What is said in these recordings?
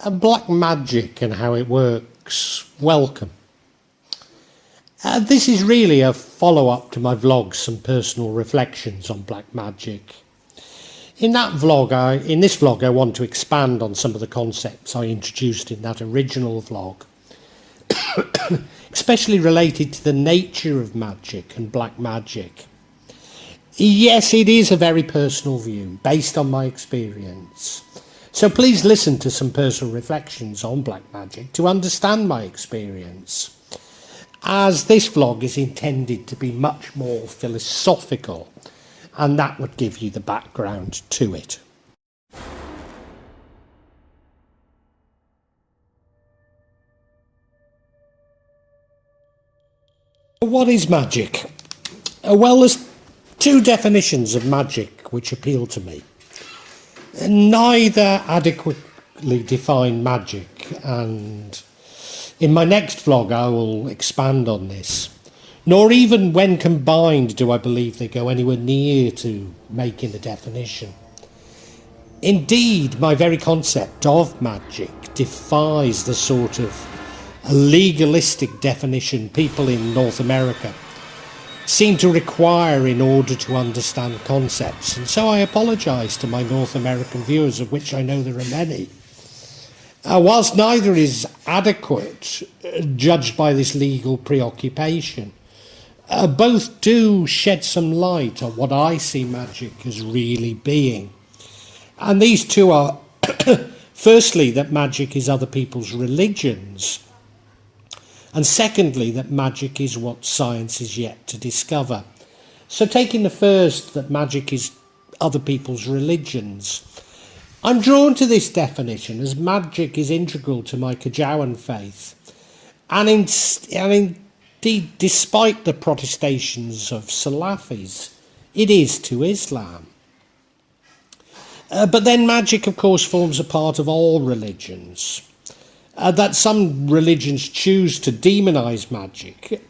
Black magic and how it works. Welcome. This is really a follow-up to my vlog, some personal reflections on black magic. In this vlog, I want to expand on some of the concepts I introduced in that original vlog, especially related to the nature of magic and black magic. Yes, it is a very personal view, based on my experience. So please listen to some personal reflections on black magic to understand my experience, as this vlog is intended to be much more philosophical, and that would give you the background to it. What is magic? Well, there's two definitions of magic which appeal to me. Neither adequately define magic, and in my next vlog I will expand on this. Nor even when combined do I believe they go anywhere near to making a definition. Indeed, my very concept of magic defies the sort of legalistic definition people in North America seem to require in order to understand concepts, and so I apologise to my North American viewers, of which I know there are many. Whilst neither is adequate, judged by this legal preoccupation, both do shed some light on what I see magic as really being. And these two are, firstly, that magic is other people's religions, and secondly, that magic is what science is yet to discover. So taking the first, that magic is other people's religions, I'm drawn to this definition as magic is integral to my Kajawan faith, and indeed, despite the protestations of Salafis, it is to Islam. But then magic, of course, forms a part of all religions. That some religions choose to demonise magic,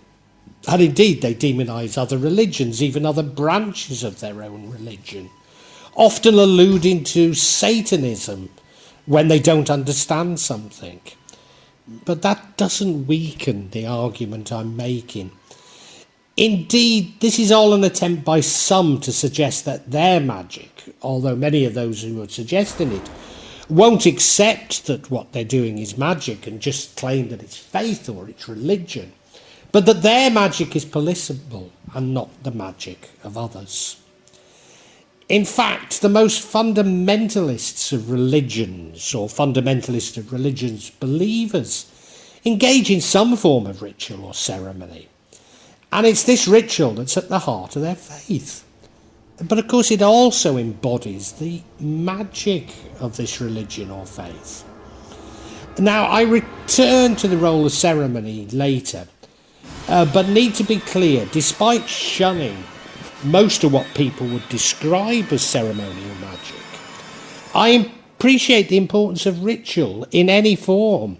and indeed they demonise other religions, even other branches of their own religion, often alluding to Satanism when they don't understand something. But that doesn't weaken the argument I'm making. Indeed, this is all an attempt by some to suggest that their magic, although many of those who are suggesting it won't accept that what they're doing is magic and just claim that it's faith or it's religion, but that their magic is permissible and not the magic of others. In fact, the most fundamentalists of religions, or fundamentalists of religions believers, engage in some form of ritual or ceremony, and it's this ritual that's at the heart of their faith. But of course it also embodies the magic of this religion or faith. Now, I return to the role of ceremony later, but need to be clear, despite shunning most of what people would describe as ceremonial magic, I appreciate the importance of ritual in any form,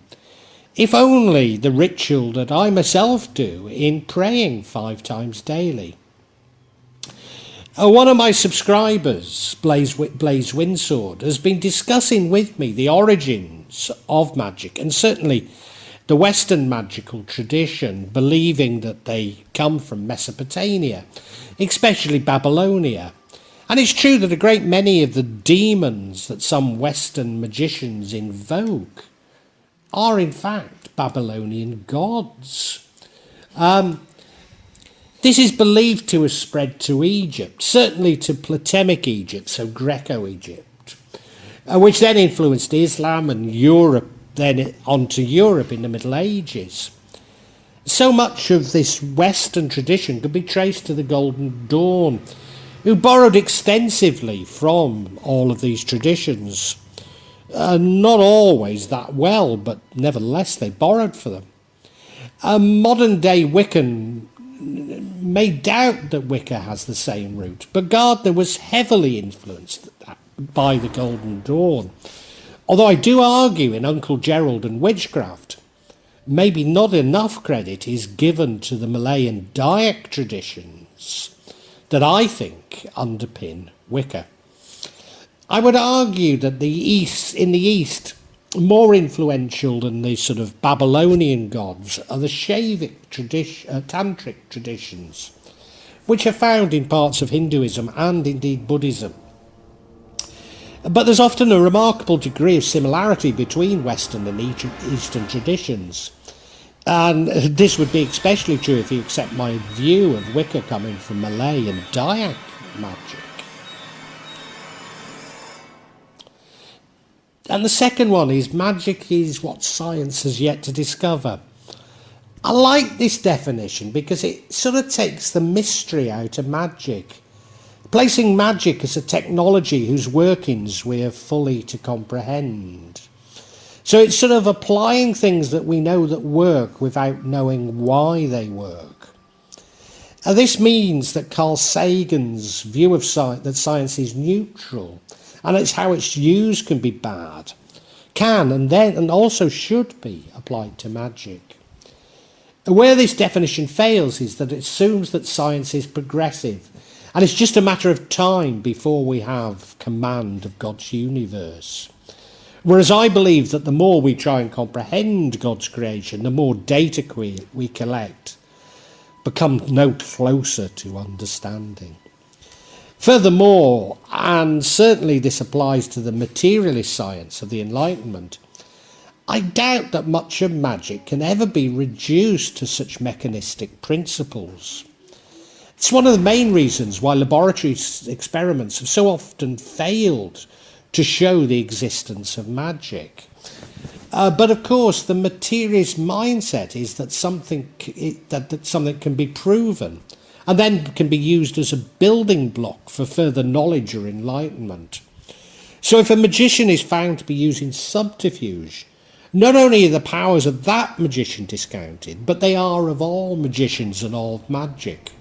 if only the ritual that I myself do in praying 5 times daily. One of my subscribers, Blaze Windsword, has been discussing with me the origins of magic, and certainly the Western magical tradition, believing that they come from Mesopotamia, especially Babylonia. And it's true that a great many of the demons that some Western magicians invoke are in fact Babylonian gods. This is believed to have spread to Egypt, certainly to Ptolemaic Egypt, so Greco-Egypt, which then influenced Islam and Europe, then onto Europe in the Middle Ages. So much of this Western tradition could be traced to the Golden Dawn, who borrowed extensively from all of these traditions. Not always that well, but nevertheless they borrowed for them. Modern-day Wiccan may doubt that Wicca has the same root, but Gardner was heavily influenced by the Golden Dawn. Although I do argue in Uncle Gerald and Witchcraft, maybe not enough credit is given to the Malayan Dayak traditions that I think underpin Wicca. I would argue that in the East, more influential than the sort of Babylonian gods are the tantric traditions, which are found in parts of Hinduism and indeed Buddhism. But there's often a remarkable degree of similarity between Western and Eastern traditions. And this would be especially true if you accept my view of Wicca coming from Malay and Dayak magic. And the second one is magic is what science has yet to discover. I like this definition because it sort of takes the mystery out of magic, placing magic as a technology whose workings we are fully to comprehend. So it's sort of applying things that we know that work without knowing why they work. And this means that Carl Sagan's view of science, that science is neutral, and it's how it's used can be bad, and also should be applied to magic. Where this definition fails is that it assumes that science is progressive, and it's just a matter of time before we have command of God's universe. Whereas I believe that the more we try and comprehend God's creation, the more data we collect, become no closer to understanding. Furthermore, and certainly this applies to the materialist science of the Enlightenment, I doubt that much of magic can ever be reduced to such mechanistic principles. It's one of the main reasons why laboratory experiments have so often failed to show the existence of magic. But of course, the materialist mindset is that something can be proven and then can be used as a building block for further knowledge or enlightenment. So if a magician is found to be using subterfuge, not only are the powers of that magician discounted, but they are of all magicians and all magic.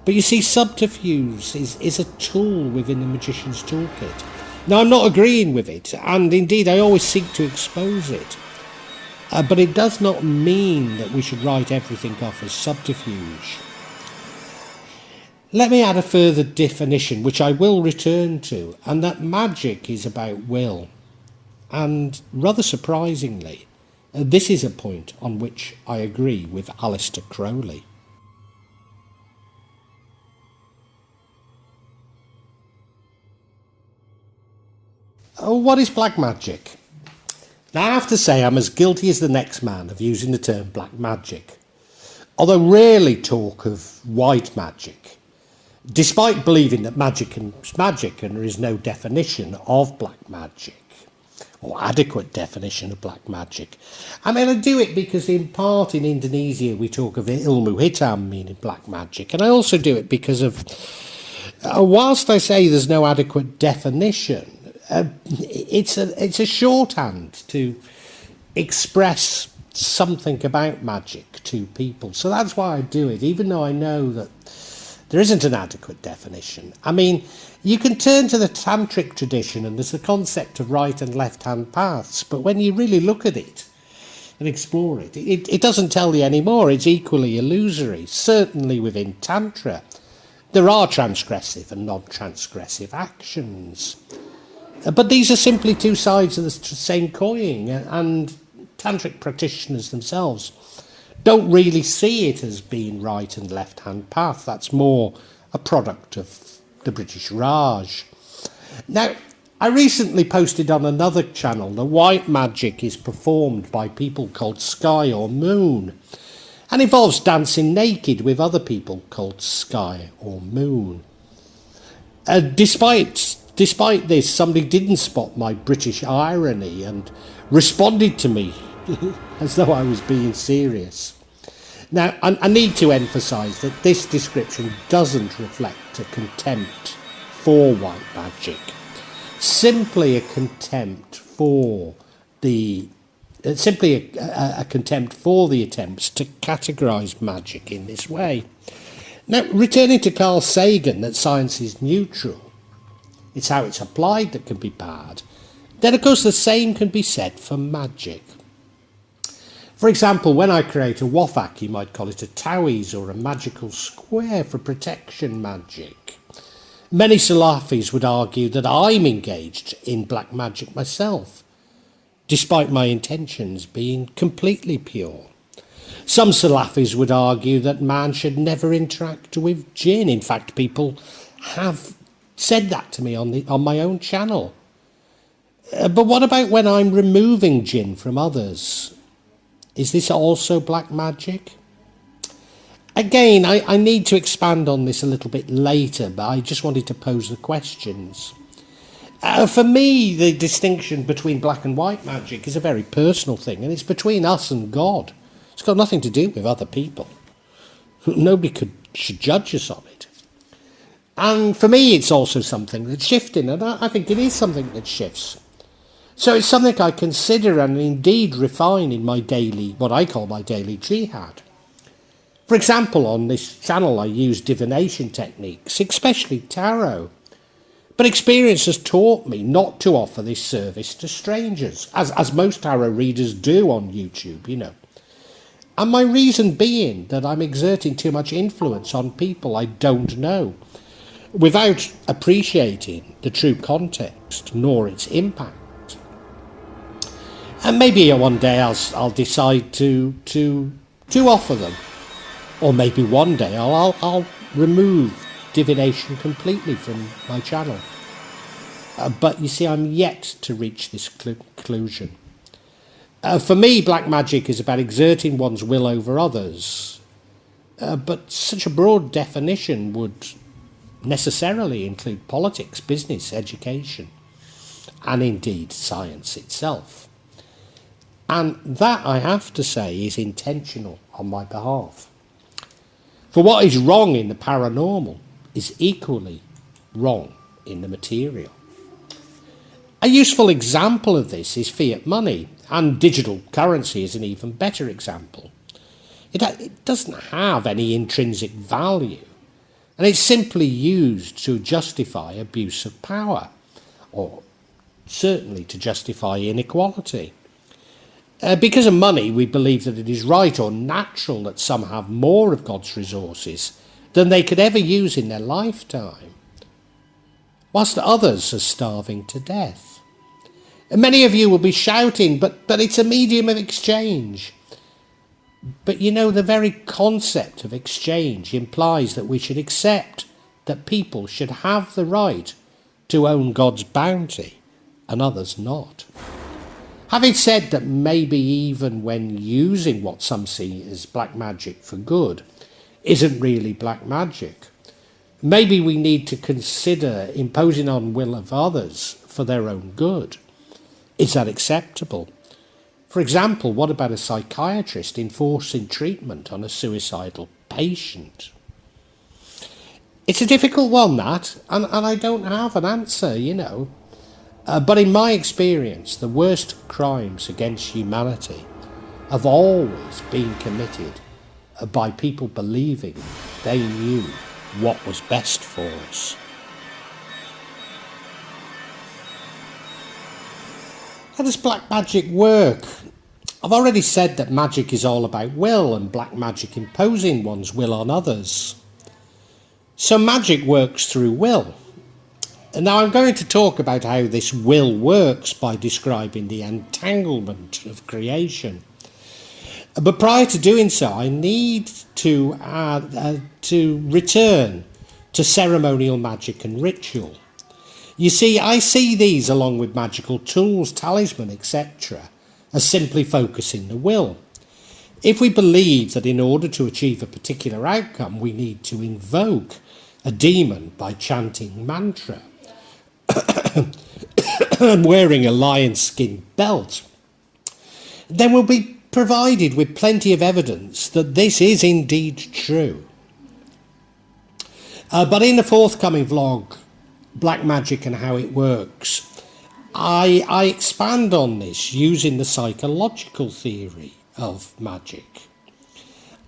But you see, subterfuge is a tool within the magician's toolkit. Now, I'm not agreeing with it, and indeed I always seek to expose it. But it does not mean that we should write everything off as subterfuge. Let me add a further definition, which I will return to, and that magic is about will. And rather surprisingly, this is a point on which I agree with Aleister Crowley. What is black magic? Now, I have to say I'm as guilty as the next man of using the term black magic, although rarely talk of white magic, despite believing that magic is magic and there is no definition of black magic, or adequate definition of black magic. I mean, I do it because in part in Indonesia we talk of ilmu hitam meaning black magic, and I also do it because of, whilst I say there's no adequate definition, it's a shorthand to express something about magic to people. So that's why I do it, even though I know that there isn't an adequate definition. I mean, you can turn to the tantric tradition and there's the concept of right and left-hand paths, but when you really look at it and explore it, it doesn't tell you anymore. It's equally illusory. Certainly within Tantra, there are transgressive and non-transgressive actions. But these are simply two sides of the same coin, and tantric practitioners themselves don't really see it as being right and left-hand path. That's more a product of the British Raj. Now, I recently posted on another channel that white magic is performed by people called Sky or Moon, and involves dancing naked with other people called Sky or Moon. Despite this, somebody didn't spot my British irony and responded to me as though I was being serious. Now, I need to emphasise that this description doesn't reflect a contempt for white magic, simply a contempt for the attempts to categorise magic in this way. Now, returning to Carl Sagan, that science is neutral, it's how it's applied that can be bad, then of course the same can be said for magic. For example, when I create a wafak, you might call it a tawiz or a magical square for protection magic. Many Salafis would argue that I'm engaged in black magic myself. despite my intentions being completely pure. Some Salafis would argue that man should never interact with jinn. In fact, people have said that to me on my own channel. But what about when I'm removing jinn from others? Is this also black magic? Again, I need to expand on this a little bit later, but I just wanted to pose the questions. For me, the distinction between black and white magic is a very personal thing, and it's between us and God. It's got nothing to do with other people. Nobody should judge us on it. And for me, it's also something that's shifting, and I think it is something that shifts. So it's something I consider and indeed refine in my daily, what I call my daily jihad. For example, on this channel I use divination techniques, especially tarot. But experience has taught me not to offer this service to strangers, as most tarot readers do on YouTube, you know. And my reason being that I'm exerting too much influence on people I don't know, without appreciating the true context nor its impact. And maybe one day I'll decide to offer them, or maybe one day I'll remove divination completely from my channel. But you see, I'm yet to reach this conclusion. For me, black magic is about exerting one's will over others. But such a broad definition would necessarily include politics, business, education, and indeed science itself. And that, I have to say, is intentional on my behalf. For what is wrong in the paranormal is equally wrong in the material. A useful example of this is fiat money, and digital currency is an even better example. It doesn't have any intrinsic value, and it's simply used to justify abuse of power, or certainly to justify inequality. Because of money, we believe that it is right or natural that some have more of God's resources than they could ever use in their lifetime, whilst others are starving to death. And many of you will be shouting, but it's a medium of exchange. But you know, the very concept of exchange implies that we should accept that people should have the right to own God's bounty and others not. Having said that, maybe even when using what some see as black magic for good isn't really black magic, maybe we need to consider imposing on will of others for their own good. Is that acceptable? For example, what about a psychiatrist enforcing treatment on a suicidal patient? It's a difficult one, that, and I don't have an answer, you know. But in my experience, the worst crimes against humanity have always been committed by people believing they knew what was best for us. How does black magic work? I've already said that magic is all about will, and black magic imposing one's will on others. So magic works through will. And now I'm going to talk about how this will works by describing the entanglement of creation. But prior to doing so, I need to return to ceremonial magic and ritual. You see, I see these along with magical tools, talisman, etc., as simply focusing the will. If we believe that in order to achieve a particular outcome, we need to invoke a demon by chanting mantra and wearing a lion skin belt, then we'll be provided with plenty of evidence that this is indeed true. But in the forthcoming vlog, Black Magic and How It Works, I expand on this using the psychological theory of magic.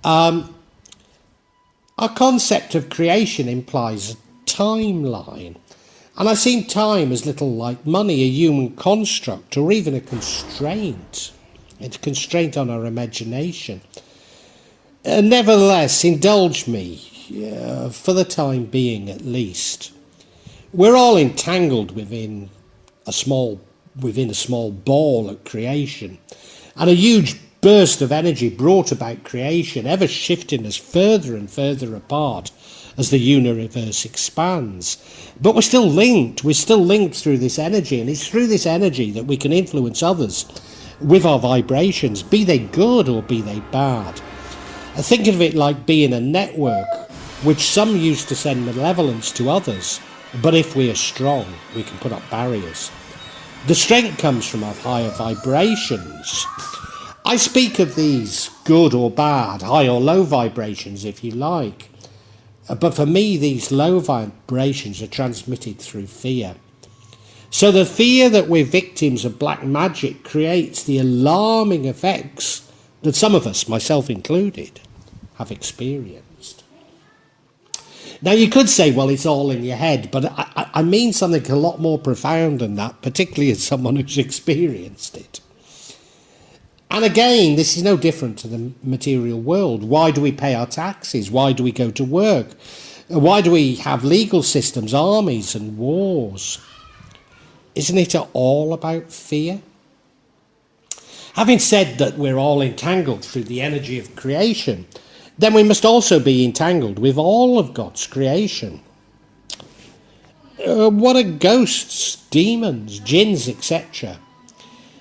Our concept of creation implies a timeline, and I've seen time as little like money, a human construct, or even a constraint. It's a constraint on our imagination. Nevertheless, indulge me, for the time being at least. We're all entangled within a small within a small ball at creation. And a huge burst of energy brought about creation, ever shifting us further and further apart as the universe expands. But we're still linked through this energy, and it's through this energy that we can influence others with our vibrations, be they good or be they bad. Think of it like being a network, which some use to send malevolence to others, but if we are strong, we can put up barriers. The strength comes from our higher vibrations. I speak of these good or bad, high or low vibrations, if you like. But for me, these low vibrations are transmitted through fear. So the fear that we're victims of black magic creates the alarming effects that some of us, myself included, have experienced. Now you could say, well, it's all in your head, but I mean something a lot more profound than that, particularly as someone who's experienced it. And again, this is no different to the material world. Why do we pay our taxes? Why do we go to work? Why do we have legal systems, armies and wars? Isn't it all about fear? Having said that we're all entangled through the energy of creation, then we must also be entangled with all of God's creation. What are ghosts, demons, jinns, etc.?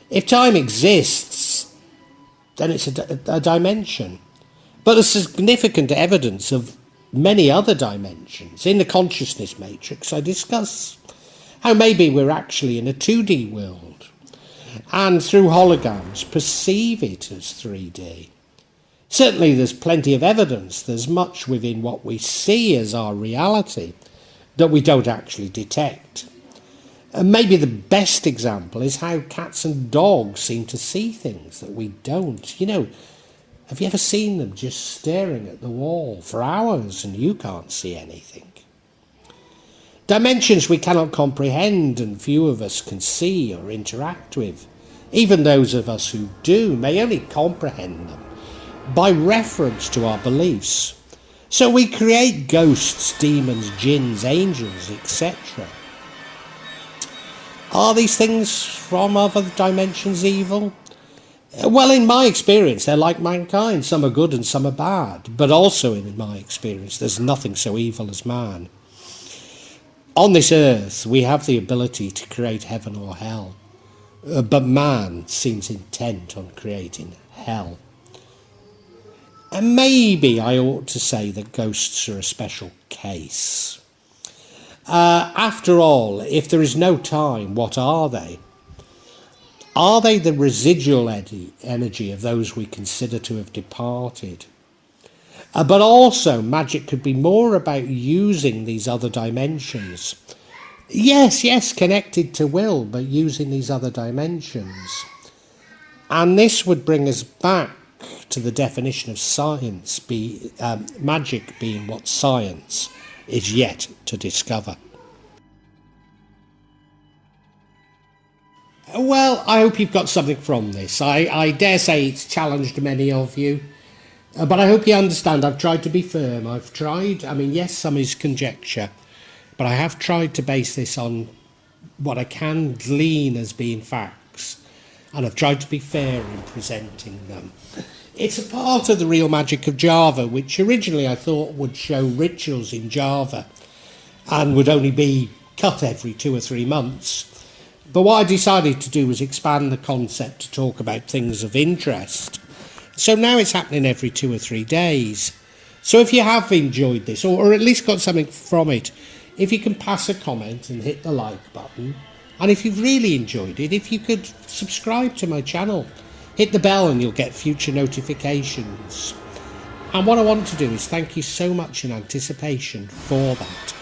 If time exists, then it's a dimension. But there's significant evidence of many other dimensions. In the consciousness matrix, I discuss how maybe we're actually in a 2D world, and through holograms perceive it as 3D. Certainly there's plenty of evidence. There's much within what we see as our reality that we don't actually detect. And maybe the best example is how cats and dogs seem to see things that we don't. You know, have you ever seen them just staring at the wall for hours and you can't see anything? Dimensions we cannot comprehend and few of us can see or interact with. Even those of us who do may only comprehend them by reference to our beliefs. So we create ghosts, demons, jinns, angels, etc. Are these things from other dimensions evil? Well, in my experience, they're like mankind. Some are good and some are bad. But also, in my experience, there's nothing so evil as man. On this earth, we have the ability to create heaven or hell. But man seems intent on creating hell. And maybe I ought to say that ghosts are a special case. After all, if there is no time, what are they? Are they the residual energy of those we consider to have departed? But also, magic could be more about using these other dimensions. Yes, connected to will, but using these other dimensions. And this would bring us back to the definition of science, magic being what science is yet to discover. Well, I hope you've got something from this. I dare say it's challenged many of you, but I hope you understand I've tried to be firm. Yes, some is conjecture, but I have tried to base this on what I can glean as being facts, and I've tried to be fair in presenting them. It's a part of the real magic of Java, which originally I thought would show rituals in Java and would only be cut every 2 or 3 months. But what I decided to do was expand the concept to talk about things of interest. So now it's happening every 2 or 3 days. So if you have enjoyed this, or at least got something from it, if you can pass a comment and hit the like button, and if you've really enjoyed it, if you could subscribe to my channel, hit the bell and you'll get future notifications. And what I want to do is thank you so much in anticipation for that.